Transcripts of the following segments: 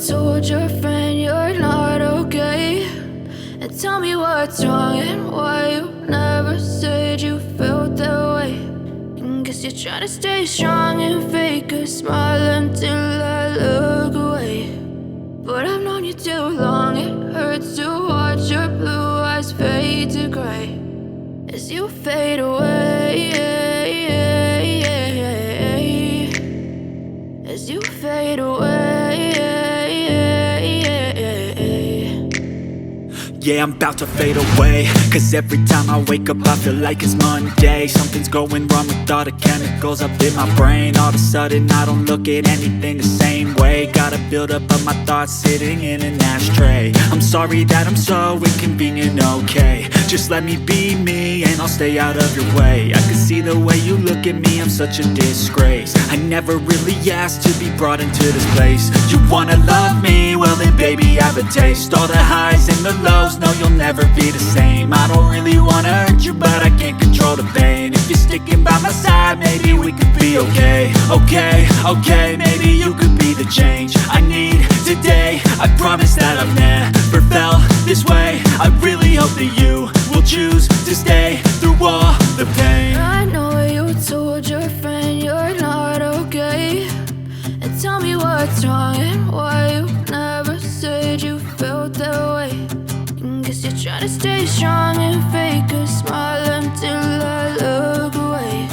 told your friend you're not okay, and tell me what's wrong and why you never said you felt that way. And guess you're trying to stay strong and fake a smile until I look away. But I've known you too long, it hurts to watch your blue eyes fade to gray as you fade away, as you fade away. Yeah, I'm about to fade away, cause every time I wake up I feel like it's Monday. Something's going wrong with all the chemicals up in my brain. All of a sudden I don't look at anything the same way. Gotta build up of my thoughts sitting in an ashtray. I'm sorry that I'm so inconvenient, okay. Just let me be me and I'll stay out of your way. I can see the way you look at me, I'm such a disgrace. I never really asked to be brought into this place. You wanna love me? Well then baby I have a taste. All the highs and the lows, no you'll never be the same. I don't really wanna hurt you but I can't control the pain. If you're sticking by my side maybe we could be okay. Okay, maybe you could be the change I need today. I promise that I've never felt this way. I really hope that you will choose to stay through all the pain. I know you told your friend you're not okay, and tell me what's wrong and why you never said you felt that way. And guess you're trying to stay strong and fake a smile until I look away.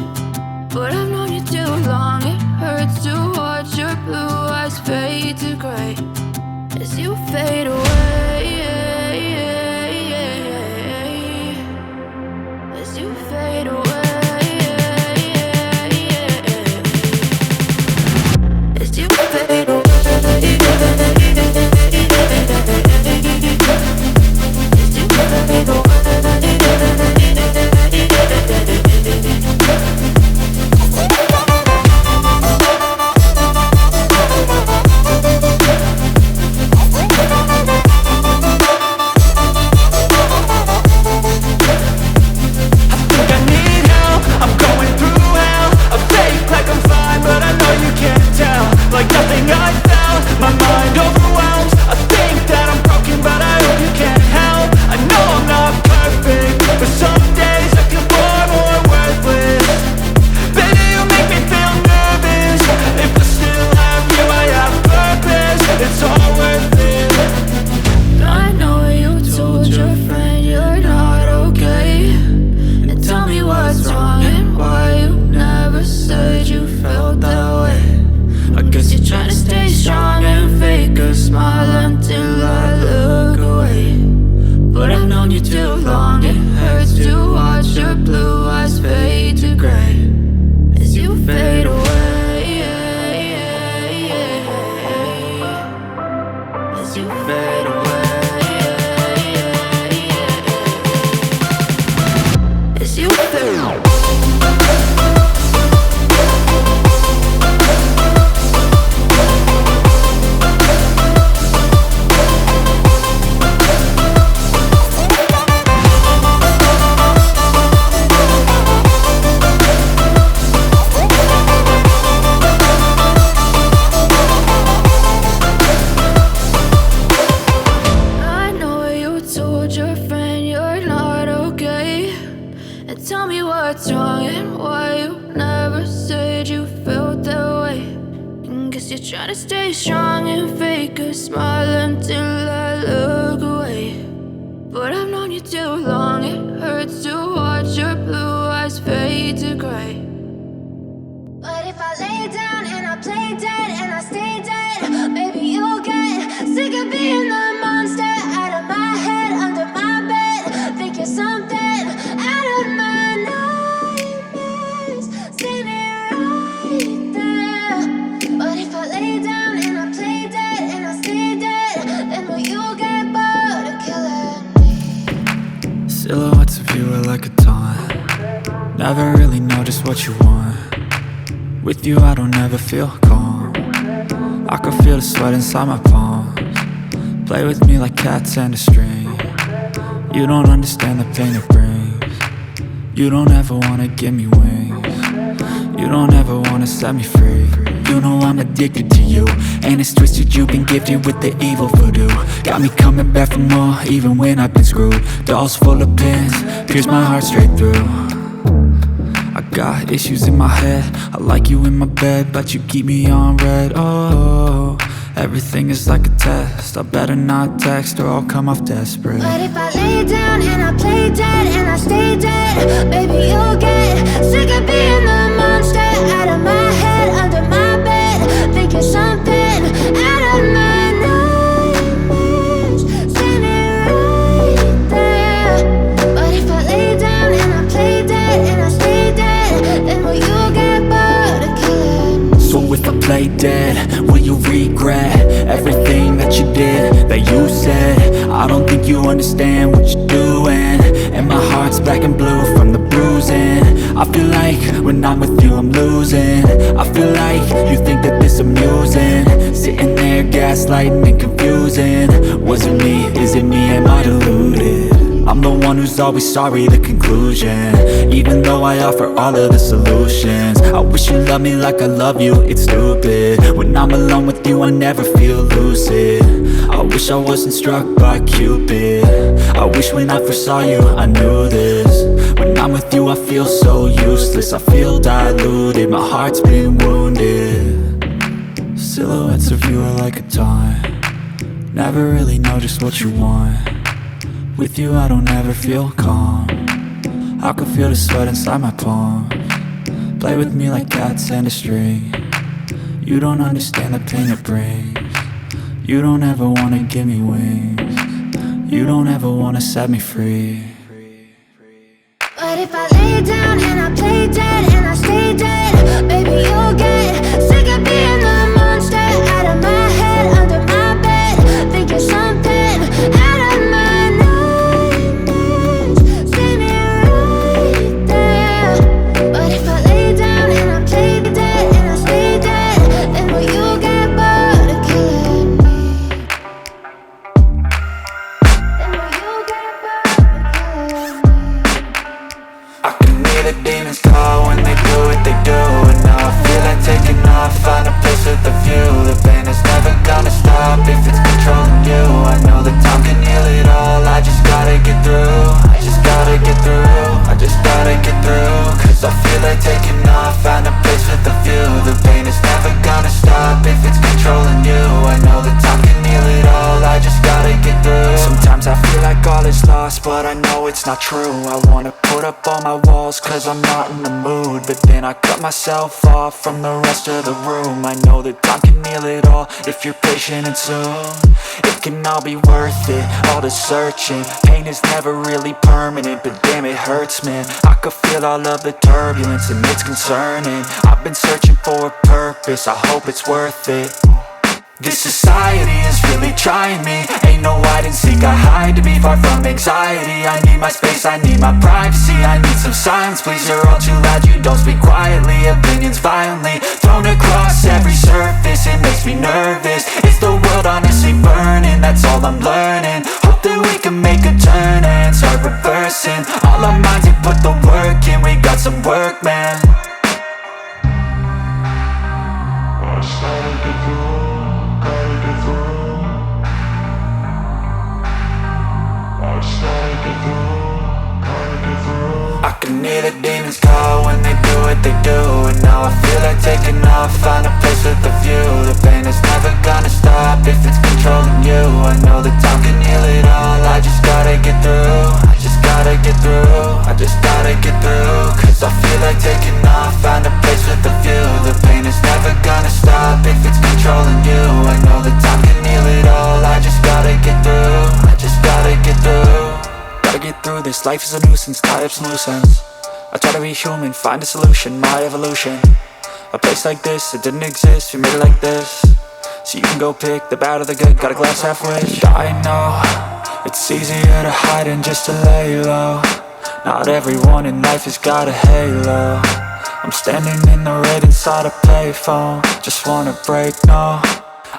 But I've known you too long, it hurts to watch your blue eyes fade to gray as you fade away, as you fade away, as you fade away. Silhouettes of you are like a taunt. Never really know just what you want. With you I don't ever feel calm. I can feel the sweat inside my palms. Play with me like cats and a string. You don't understand the pain it brings. You don't ever wanna give me wings. You don't ever wanna set me free. you know I'm addicted to you. And it's twisted, you've been gifted with the evil voodoo. Got me coming back for more, even when I've been screwed. Dolls full of pins, pierce my heart straight through. I got issues in my head, I like you in my bed, but you keep me on red. Oh, everything is like a test, I better not text or I'll come off desperate. But if I lay down and I play dead and I stay dead, baby, you'll get sick of being the monster out of my head, under my bed, thinking something out of my nightmares, standing right there. But if I lay down and I play dead and I stay dead, then will you get bored of killing me? So if I play dead, will you regret everything that you did, that you said? I don't think you understand what you're doing, and my heart's black and blue from the bruising. I feel like when I'm with you I'm losing. I feel like you think that this amusing, sitting there gaslighting and confusing. Was it me? Is it me? Am I deluded? I'm the one who's always sorry, the conclusion, even though I offer all of the solutions. I wish you loved me like I love you, it's stupid. When I'm alone with you I never feel lucid. I wish I wasn't struck by Cupid. I wish when I first saw you I knew this. When I'm with you I feel so useless, I feel diluted, my heart's been wounded. Silhouettes of you are like a taunt, never really know just what you want. With you I don't ever feel calm, I can feel the sweat inside my palms. Play with me like cats and a string, you don't understand the pain it brings. You don't ever wanna give me wings, you don't ever wanna set me free. But if I lay down and I play dead and I stay dead, baby, you'll get sick of being the monster out of my head, under my bed, thinking something out of my nightmares, standing right there. But if I lay down and I play dead and I stay dead, then will you get bored of killing me? Then will you get bored of killing me? I can hear the demons call when they do what they do, and now I feel like taking off, find a place with a view. The pain is never gonna stop if it's controlling you. I know that time can heal it all, I just gotta get through. I just gotta get through, I just gotta get through. Cause I feel like taking off, find a place with a view. The pain is never gonna stop if it's controlling you. I know that time can heal it all, I just gotta get through. Sometimes I feel like all is lost, but I know it's not true. I wanna put up all my walls cause I'm not in the mood, but then I cut myself off from the rest of the room. I know that time can heal it all if you're patient and soon. It can all be worth it, all the searching. Pain is never really permanent, but damn it hurts, man. I could feel all of the turbulence and it's concerning. I've been searching for a purpose, I hope it's worth it. This society is really trying me. Ain't no hide and seek, I hide to be far from anxiety. I need my space, I need my privacy, I need some silence, please. You're all too loud, you don't speak quietly. Opinions violently thrown across every surface, it makes me nervous. Is the world honestly burning? That's all I'm learning. Hope that we can make a turn and start reversing all our minds and put the work in. We got some work, man. I just gotta get through. I can hear the demons call when they do what they do, and now I feel like taking off, find a place with a view. The pain is never gonna stop if it's controlling you. I know that time can heal it all, I just gotta get through. I just gotta get through, I just gotta get through. Cause I feel like taking off, find a place with a view. The pain is never gonna stop if it's controlling you. I know that time can heal it all, I just gotta get through. I just gotta get through. Gotta get through this, life is a nuisance, tie up some loose ends. I try to be human, find a solution, my evolution. A place like this, it didn't exist, we made it like this. So you can go pick the bad or the good, got a glass halfway. I know, it's easier to hide than just to lay low. Not everyone in life has got a halo. I'm standing in the red inside a payphone, just wanna break, no.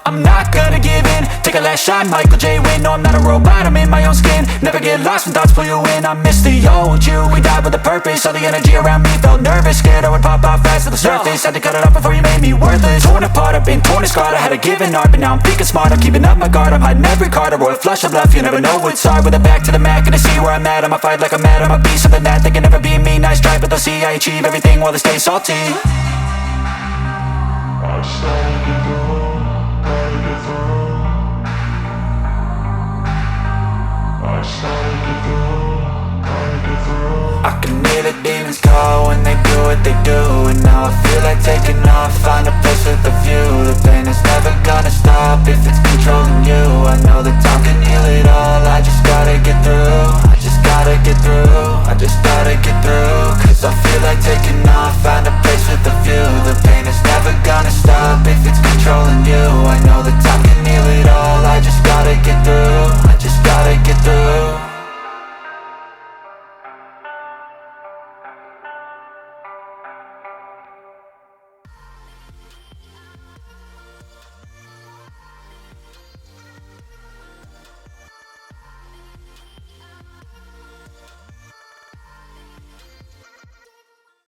I'm not gonna give in take a last shot, Michael J. Win. No, I'm not a robot, I'm in my own skin. Never get lost when thoughts pull you in. I miss the old you, we died with a purpose. All the energy around me felt nervous, scared I would pop out fast to the surface. Had to cut it off before you made me worthless. Torn apart, I've been torn and scarred. I had a given art, but now I'm thinking smart. I'm keeping up my guard, I'm hiding every card. A royal flush of love, you never know what's hard. With a back to the mat, gonna see where I'm at. I'ma fight like I'm mad, I'ma be something that they can never be me. Nice try, but they'll see I achieve everything while they stay salty. I started to grow, gotta get through. I started to grow, gotta get through. I can hear the demons call when they do what they do. And now I feel like taking off, find a place with a view. The pain is never gonna stop if it's controlling you. I know the